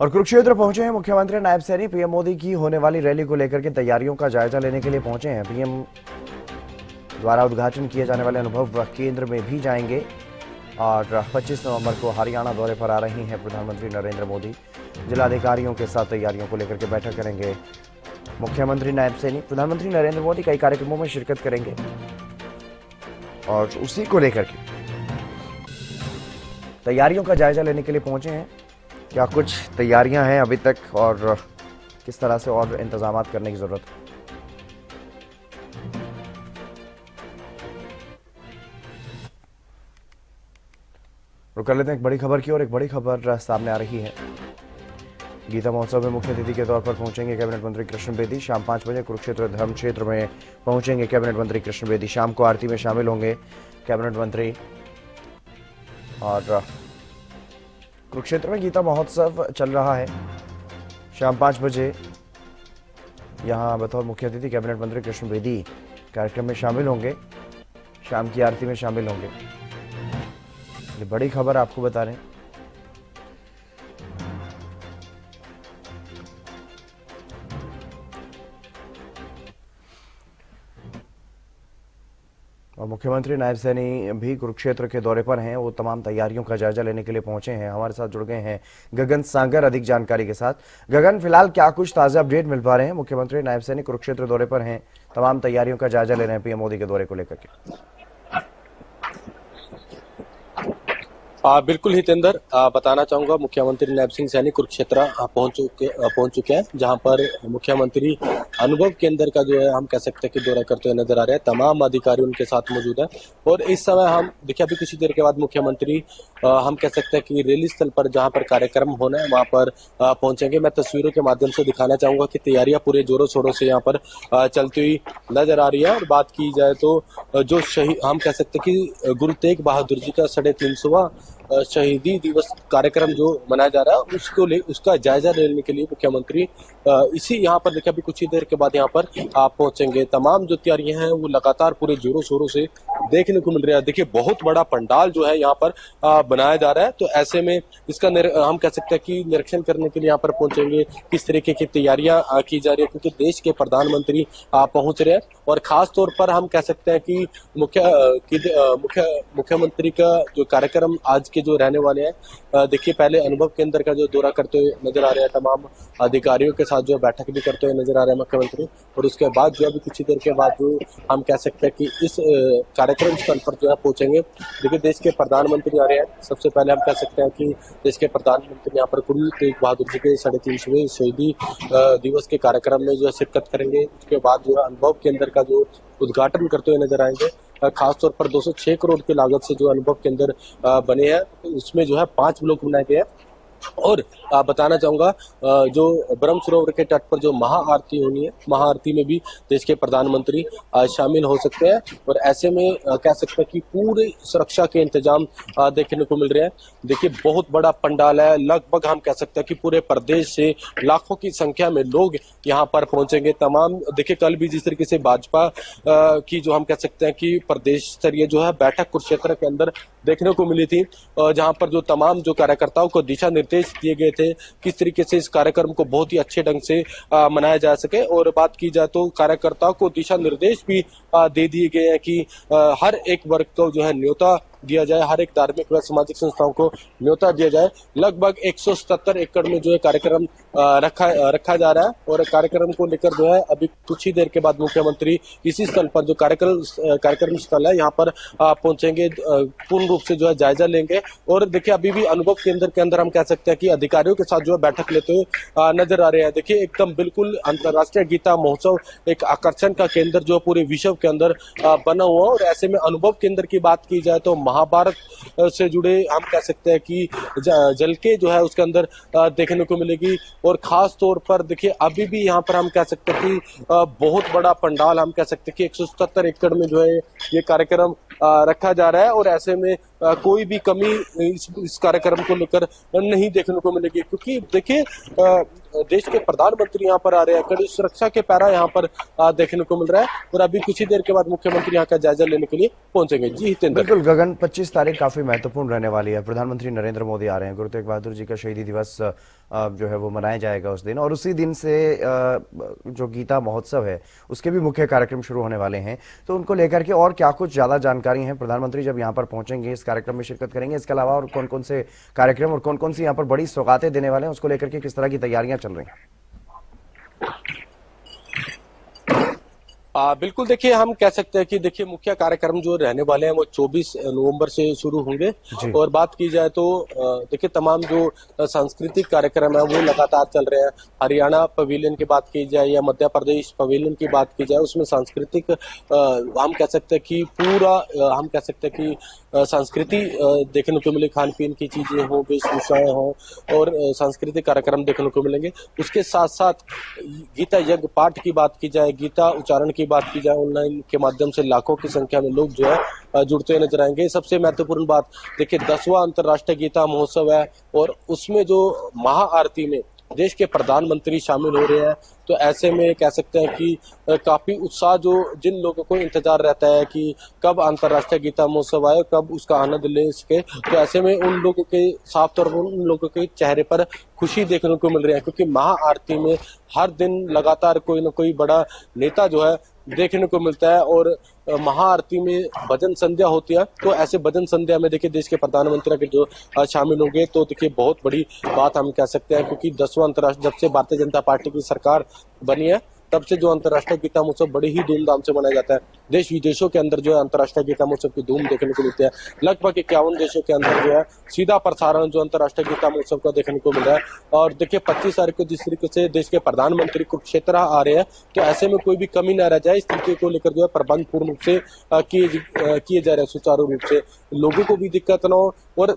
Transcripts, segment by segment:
और कुरुक्षेत्र पहुंचे हैं मुख्यमंत्री नायब सैनी। पीएम मोदी की होने वाली रैली को लेकर के तैयारियों का जायजा लेने के लिए पहुंचे हैं। पीएम द्वारा उद्घाटन किए जाने वाले अनुभव केंद्र में भी जाएंगे और 25 नवंबर को हरियाणा दौरे पर आ रही हैं प्रधानमंत्री नरेंद्र मोदी। जिलाधिकारियों के साथ तैयारियों को लेकर के बैठक करेंगे मुख्यमंत्री नायब सैनी। प्रधानमंत्री नरेंद्र मोदी कई कार्यक्रमों में शिरकत करेंगे और उसी को लेकर के तैयारियों का जायजा लेने के लिए पहुंचे हैं। क्या कुछ तैयारियां हैं अभी तक और किस तरह से और इंतजाम करने की जरूरत है। रुक कर लेते हैं एक बड़ी खबर की और एक बड़ी खबर सामने आ रही है। गीता महोत्सव में मुख्य अतिथि के तौर पर पहुंचेंगे कैबिनेट मंत्री कृष्ण बेदी। शाम 5 बजे कुरुक्षेत्र धर्म क्षेत्र में पहुंचेंगे कैबिनेट मंत्री कृष्ण बेदी। शाम को आरती में शामिल होंगे कैबिनेट मंत्री। और कुरुक्षेत्र में गीता महोत्सव चल रहा है। शाम 5 बजे यहां बतौर मुख्य अतिथि कैबिनेट मंत्री कृष्ण बेदी कार्यक्रम में शामिल होंगे। शाम की आरती में शामिल होंगे। ये बड़ी खबर आपको बता रहे हैं। और मुख्यमंत्री नायब सैनी भी कुरुक्षेत्र के दौरे पर हैं। वो तमाम तैयारियों का जायजा लेने के लिए पहुंचे हैं। हमारे साथ जुड़ गए हैं गगन सागर अधिक जानकारी के साथ। गगन, फिलहाल क्या कुछ ताजा अपडेट मिल पा रहे हैं? मुख्यमंत्री नायब सैनी कुरुक्षेत्र दौरे पर हैं, तमाम तैयारियों का जायजा ले रहे हैं पीएम मोदी के दौरे को लेकर के। बिल्कुल हितेंद्र, बताना चाहूंगा मुख्यमंत्री नायब सिंह सैनी कुरुक्षेत्र पहुंच चुके हैं, जहां पर मुख्यमंत्री अनुभव केंद्र का जो है हम कह सकते हैं कि दौरा करते हुए नजर आ रहे हैं। तमाम अधिकारी उनके साथ मौजूद हैं और इस समय हम देखिए अभी कुछ ही देर के बाद मुख्यमंत्री हम कह सकते हैं कि रैली स्थल पर जहां पर कार्यक्रम होना है वहां पर पहुंचेंगे। मैं तस्वीरों के माध्यम से दिखाना चाहूंगा कि तैयारियां पूरे जोरों शोरों से यहाँ पर चलती हुई नजर आ रही है। और बात की जाए तो जो शहीद हम कह सकते हैं कि गुरु तेग बहादुर जी का 350वां शहीदी दिवस कार्यक्रम जो मनाया जा रहा है उसका जायजा लेने के लिए मुख्यमंत्री इसी यहाँ पर देखिए अभी कुछ ही देर के बाद यहाँ पर आप पहुंचेंगे। तमाम जो तैयारियां हैं वो लगातार पूरे जोरों शोरों से देखने को मिल रहा है। देखिए बहुत बड़ा पंडाल जो है यहाँ पर बनाया जा रहा है, तो ऐसे में इसका हम कह सकते हैं कि निरीक्षण करने के लिए यहाँ पर पहुंचेंगे किस तरीके की तैयारियां की जा रही है, क्योंकि देश के प्रधानमंत्री पहुंच रहे हैं। और खास तौर पर हम कह सकते हैं कि मुख्यमंत्री का जो कार्यक्रम आज के जो रहने वाले हैं, देखिए पहले अनुभव केंद्र का जो दौरा करते हुए नजर आ रहे हैं, तमाम अधिकारियों के साथ जो बैठक भी करते हुए नजर आ रहे हैं मुख्यमंत्री। और उसके बाद जो अभी कुछ ही देर के बाद जो हम कह सकते हैं कि इस कार्यक्रम स्थल पर जो है पहुंचेंगे। देखिए देश के प्रधानमंत्री आ रहे हैं। सबसे पहले हम कह सकते हैं कि देश के प्रधानमंत्री यहाँ पर गुरु तेग बहादुर जी के 350वें शहीदी दिवस के कार्यक्रम में जो है शिरकत करेंगे। उसके बाद जो है अनुभव केंद्र का जो उद्घाटन करते हुए नजर आएंगे। खासतौर पर 206 करोड़ की लागत से जो अनुभव केंद्र बने हैं, उसमें जो है 5 ब्लॉक बनाए गए हैं। और बताना चाहूंगा जो ब्रह्म सरोवर के तट पर जो महाआरती होनी है, महाआरती में भी देश के प्रधानमंत्री शामिल हो सकते हैं। और ऐसे में कह सकते हैं कि पूरे सुरक्षा के इंतजाम देखने को मिल रहे हैं। देखिए बहुत बड़ा पंडाल है, लगभग हम कह सकते हैं कि पूरे प्रदेश से लाखों की संख्या में लोग यहाँ पर पहुंचेंगे। तमाम देखिए कल भी जिस तरीके से भाजपा की जो हम कह सकते हैं कि प्रदेश स्तरीय जो है बैठक कुरुक्षेत्र के अंदर देखने को मिली थी, जहां पर जो तमाम जो कार्यकर्ताओं को दिशा निर्देश दिए गए थे किस तरीके से इस कार्यक्रम को बहुत ही अच्छे ढंग से मनाया जा सके। और बात की जाए तो कार्यकर्ताओं को दिशा निर्देश भी दे दिए गए हैं कि हर एक वर्ग को जो है न्योता दिया जाए, हर एक धार्मिक व सामाजिक संस्थाओं को न्योता दिया जाए। लगभग 177 एकड़ में जो है कार्यक्रम रखा जा रहा है। और कार्यक्रम को लेकर जो है अभी कुछ ही देर के बाद मुख्यमंत्री इसी स्थल पर जो कार्यक्रम स्थल है यहाँ पर पहुंचेंगे, पूर्ण रूप से जो है जायजा लेंगे। और देखिए अभी भी अनुभव केंद्र के अंदर हम कह सकते हैं कि अधिकारियों के साथ जो है बैठक लेते हुए नजर आ रहे हैं। देखिए एकदम बिल्कुल अंतर्राष्ट्रीय गीता महोत्सव एक आकर्षण का केंद्र जो पूरे विश्व के अंदर बना हुआ। और ऐसे में अनुभव केंद्र की बात की जाए तो महाभारत से जुड़े हम कह सकते हैं कि जल के जो है उसके अंदर देखने को मिलेगी। और खास तौर पर देखिए अभी भी यहाँ पर हम कह सकते हैं कि बहुत बड़ा पंडाल, हम कह सकते हैं कि 177 एकड़ में जो है ये कार्यक्रम रखा जा रहा है। और ऐसे में कोई भी कमी इस कार्यक्रम को लेकर नहीं देखने को मिलेगी, क्योंकि देखिए देश के प्रधानमंत्री यहाँ पर आ रहे हैं, कड़ी सुरक्षा के पैरा यहाँ पर देखने को मिल रहा है और अभी कुछ ही देर के बाद मुख्यमंत्री यहाँ का जायजा लेने के लिए पहुंचेंगे। जी हितेंद्र। बिल्कुल गगन, 25 तारीख काफी महत्वपूर्ण रहने वाली है। प्रधानमंत्री नरेंद्र मोदी आ रहे हैं, गुरु तेग बहादुर जी का शहीदी दिवस जो है वो मनाया जाएगा उस दिन, और उसी दिन से जो गीता महोत्सव है उसके भी मुख्य कार्यक्रम शुरू होने वाले हैं। तो उनको लेकर के और क्या कुछ ज्यादा जानकारी है? प्रधानमंत्री जब यहाँ पर पहुंचेंगे इस कार्यक्रम में शिरकत करेंगे, इसके अलावा और कौन कौन से कार्यक्रम और कौन कौन सी यहाँ पर बड़ी सौगातें देने वाले हैं, उसको लेकर के किस तरह की तैयारियां चल रही हैं? बिल्कुल, देखिए हम कह सकते हैं कि देखिए मुख्य कार्यक्रम जो रहने वाले हैं वो 24 नवंबर से शुरू होंगे। और बात की जाए तो देखिए तमाम जो सांस्कृतिक कार्यक्रम है वो लगातार चल रहे हैं। हरियाणा पवेलियन की बात की जाए या मध्य प्रदेश पवेलियन की बात की जाए, उसमें सांस्कृतिक हम कह सकते हैं कि पूरा हम कह सकते हैं कि संस्कृति देखने को मिले, खान पीन की चीजें हों, वेशभूषाएं हों और सांस्कृतिक कार्यक्रम देखने को मिलेंगे। उसके साथ साथ गीता यज्ञ पाठ की बात की जाए, गीता उच्चारण की बात की जाए, ऑनलाइन के माध्यम से लाखों की संख्या में लोग जो है जुड़ते हुए नजर आएंगे। सबसे महत्वपूर्ण बात देखिए 10वां अंतर्राष्ट्रीय गीता महोत्सव है और उसमें जो महाआरती में देश के प्रधानमंत्री शामिल हो रहे हैं, तो ऐसे में कह सकते हैं कि काफी उत्साह जो जिन लोगों को इंतजार रहता है कि कब अंतर्राष्ट्रीय गीता महोत्सव आए, कब उसका आनंद ले सके, तो ऐसे में उन लोगों के साफ तौर पर उन लोगों के चेहरे पर खुशी देखने को मिल रही है, क्योंकि महाआरती में हर दिन लगातार कोई ना कोई बड़ा नेता जो है देखने को मिलता है और महाआरती में भजन संध्या होती है। तो ऐसे भजन संध्या में देखिए देश के प्रधानमंत्री के जो शामिल होंगे, तो देखिए बहुत बड़ी बात हम कह सकते हैं, क्योंकि 10वां अंतर्राष्ट्रीय जब से भारतीय जनता पार्टी की सरकार बनी है तब से जो अंतर्राष्ट्रीय गीता महोत्सव बड़े ही धूमधाम से मनाया जाता है। देश विदेशों के अंदर जो है अंतर्राष्ट्रीय गीता महोत्सव की धूम देखने को मिलती है। लगभग 51 देशों के अंदर जो है सीधा प्रसारण जो अंतर्राष्ट्रीय गीता महोत्सव का देखने को मिल रहा है। और देखिए 25 तारीख को जिस तरीके से देश के प्रधानमंत्री कुरुक्षेत्र आ रहे हैं, तो ऐसे में कोई भी कमी न रह जाए, इस तरीके को लेकर जो है प्रबंध पूर्ण रूप से किए जा रहे हैं, सुचारू रूप से, लोगों को भी दिक्कत न हो। और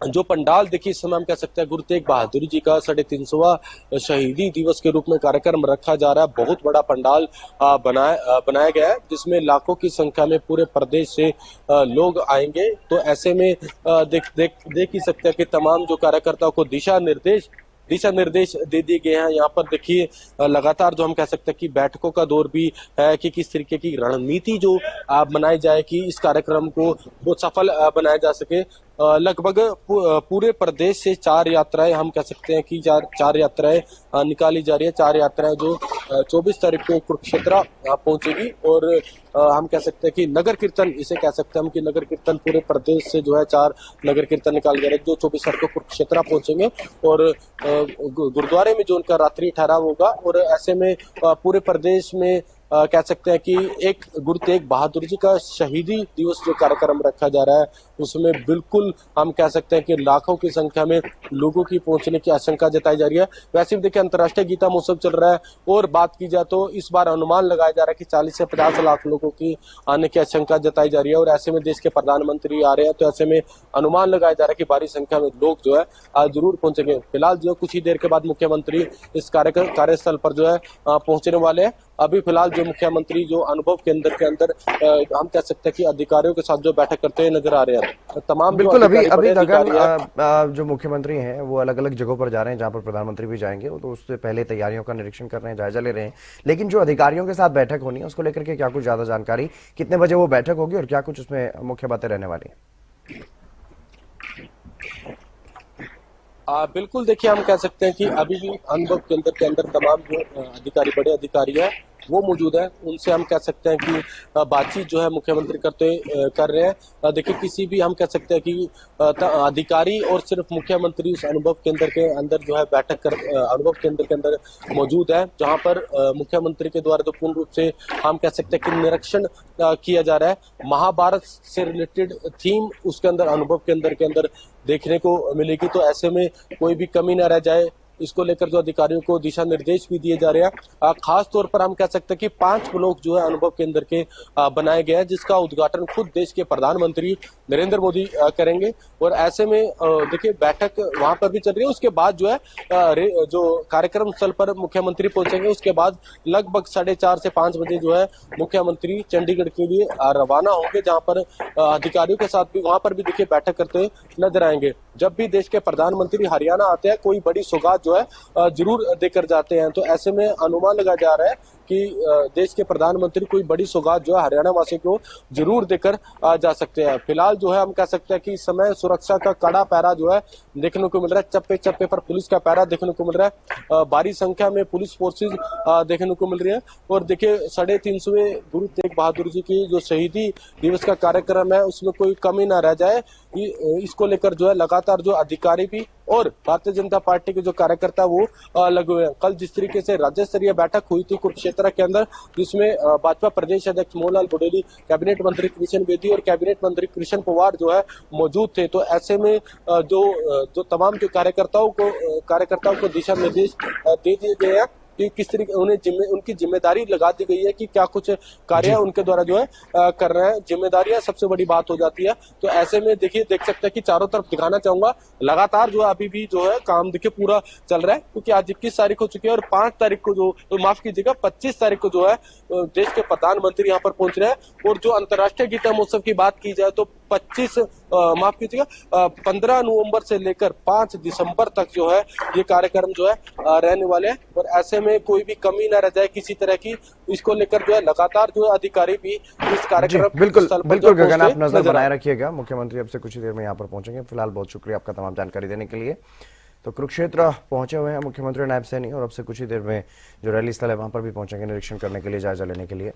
जो पंडाल देखिए इस समय हम कह सकते हैं गुरु तेग बहादुर जी का 350वां शहीदी दिवस के रूप में कार्यक्रम रखा जा रहा है। बहुत बड़ा पंडाल बनाया गया है, जिसमें लाखों की संख्या में पूरे प्रदेश से लोग आएंगे। तो ऐसे में देख ही सकते हैं कि तमाम जो कार्यकर्ताओं को दिशा निर्देश दे दिए गए हैं। यहाँ पर देखिए लगातार जो हम कह सकते हैं कि बैठकों का दौर भी है कि किस तरीके की रणनीति जो बनाई जाए कि इस कार्यक्रम को बहुत सफल बनाया जा सके। लगभग पूरे प्रदेश से 4 यात्राएं हम कह सकते हैं कि चार यात्राएं निकाली जा रही है। 4 यात्राएं जो 24 तारीख को कुरुक्षेत्र पहुंचेगी और हम कह सकते हैं कि नगर कीर्तन, इसे कह सकते हैं हम कि नगर कीर्तन पूरे प्रदेश से जो है 4 नगर कीर्तन निकाले जा रहे हैं, जो 24 तारीख को कुरुक्षेत्र पहुंचेंगे और गुरुद्वारे में जो उनका रात्रि ठहराव होगा। और ऐसे में पूरे प्रदेश में कह सकते हैं कि एक गुरु तेग बहादुर जी का शहीदी दिवस जो कार्यक्रम रखा जा रहा है, उसमें बिल्कुल हम कह सकते हैं कि लाखों की संख्या में लोगों की पहुंचने की आशंका जताई जा रही है। वैसे भी देखिए अंतर्राष्ट्रीय गीता महोत्सव चल रहा है और बात की जाए तो इस बार अनुमान लगाया जा रहा है कि 40 से 50 लाख लोगों की आने की आशंका जताई जा रही है। और ऐसे में देश के प्रधानमंत्री आ रहे हैं, तो ऐसे में अनुमान लगाया जा रहा है कि भारी संख्या में लोग जो है जरूर पहुंचेंगे। फिलहाल जो कुछ ही देर के बाद मुख्यमंत्री इस कार्यस्थल पर जो है पहुंचने वाले हैं। अभी फिलहाल जो मुख्यमंत्री जो अनुभव केंद्र के अंदर हम कह सकते हैं कि अधिकारियों के साथ जो बैठक करते हुए नजर आ रहे हैं। तमाम बिल्कुल अभी गगन जो मुख्यमंत्री हैं वो अलग अलग जगहों पर जा रहे हैं जहां पर प्रधानमंत्री भी जाएंगे, तो उससे पहले तैयारियों का निरीक्षण कर रहे हैं, जायजा ले रहे हैं। लेकिन जो अधिकारियों के साथ बैठक होनी है उसको लेकर के क्या कुछ ज्यादा जानकारी, कितने बजे वो बैठक होगी और क्या कुछ उसमें मुख्य बातें रहने वाली है? बिल्कुल देखिए हम कह सकते हैं कि अभी भी अनुभव केंद्र के अंदर तमाम जो अधिकारी, बड़े अधिकारी हैं वो मौजूद है। उनसे हम कह सकते हैं कि बातचीत जो है मुख्यमंत्री कर रहे हैं। देखिए किसी भी हम कह सकते हैं कि अधिकारी और सिर्फ मुख्यमंत्री उस अनुभव केंद्र के अंदर जो है अनुभव केंद्र के अंदर मौजूद है, जहां पर मुख्यमंत्री के द्वारा तो पूर्ण रूप से हम कह सकते हैं कि निरीक्षण किया जा रहा है। महाभारत से रिलेटेड थीम उसके अंदर अनुभव केंद्र के अंदर देखने को मिलेगी। तो ऐसे में कोई भी कमी न रह जाए, इसको लेकर जो अधिकारियों को दिशा निर्देश भी दिए जा रहे हैं। खास तौर पर हम कह सकते हैं कि 5 ब्लॉक जो है अनुभव केंद्र के बनाए गए हैं, जिसका उद्घाटन खुद देश के प्रधानमंत्री नरेंद्र मोदी करेंगे। और ऐसे में देखिए बैठक वहां पर भी चल रही है। उसके बाद जो है जो कार्यक्रम स्थल पर मुख्यमंत्री पहुंचेंगे, उसके बाद लगभग 4:30 से 5 बजे जो है मुख्यमंत्री चंडीगढ़ के लिए रवाना होंगे, जहां पर अधिकारियों के साथ भी वहां पर भी देखिए बैठक करते हुए नजर आएंगे। जब भी देश के प्रधानमंत्री हरियाणा आते हैं, कोई बड़ी सौगात जो है जरूर देकर जाते हैं। तो ऐसे में अनुमान लगाया जा रहा है कि देश के प्रधानमंत्री कोई बड़ी सौगात जो है हरियाणा वासियों को जरूर देकर जा सकते हैं। फिलहाल जो है हम कह सकते हैं कि इस समय सुरक्षा का कड़ा पहरा जो है देखने को मिल रहा है। चप्पे चप्पे पर पुलिस का पहरा देखने को मिल रहा है। भारी संख्या में पुलिस फोर्सेज देखने को मिल रही है। और देखिए 350वें गुरु तेग बहादुर जी की जो शहीदी दिवस का कार्यक्रम है उसमें कोई कमी ना रह जाए, इसको लेकर जो है लगातार जो अधिकारी भी और भारतीय जनता पार्टी के जो कार्यकर्ता वो लगे हुए हैं। कल जिस तरीके से राज्य स्तरीय बैठक हुई थी कुरुक्षेत्र के अंदर, जिसमें भाजपा प्रदेश अध्यक्ष मोहनलाल बुडेली, कैबिनेट मंत्री कृष्ण बेदी और कैबिनेट मंत्री कृष्ण पवार जो है मौजूद थे। तो ऐसे में जो तमाम जो कार्यकर्ताओं को दिशा निर्देश दे दिए गए हैं कि किस तरीके उनकी जिम्मेदारी लगा दी गई है कि क्या कुछ कार्य उनके द्वारा जो है कर रहे हैं। जिम्मेदारियां सबसे बड़ी बात हो जाती है। तो ऐसे में देखिए देख सकते हैं कि चारों तरफ दिखाना चाहूंगा लगातार जो है अभी भी जो है काम देखिए पूरा चल रहा है, क्योंकि आज 21 तारीख हो चुकी है और 5 तारीख को जो तो माफ कीजिएगा 25 तारीख को जो है देश के प्रधानमंत्री यहाँ पर पहुंच रहे हैं। और जो अंतर्राष्ट्रीय गीता महोत्सव की बात की जाए तो 15 नवंबर से लेकर 5 दिसंबर तक जो है ये कार्यक्रम जो है रहने वाले हैं। और ऐसे में कोई भी कमी न रह जाए किसी तरह की, इसको लेकर जो है लगातार जो है अधिकारी भी इस कार्यक्रम बिल्कुल स्थल पर बिल्कुल गगन, आप नजर नजर बनाए रखिएगा। मुख्यमंत्री अब से कुछ ही देर में यहाँ पर पहुंचेंगे। फिलहाल बहुत शुक्रिया आपका तमाम जानकारी देने के लिए। तो कुरुक्षेत्र पहुंचे हुए हैं मुख्यमंत्री नायब सैनी और अब से कुछ ही देर में जो रैली स्थल है वहां पर भी पहुंचेंगे निरीक्षण करने के लिए, जायजा लेने के लिए।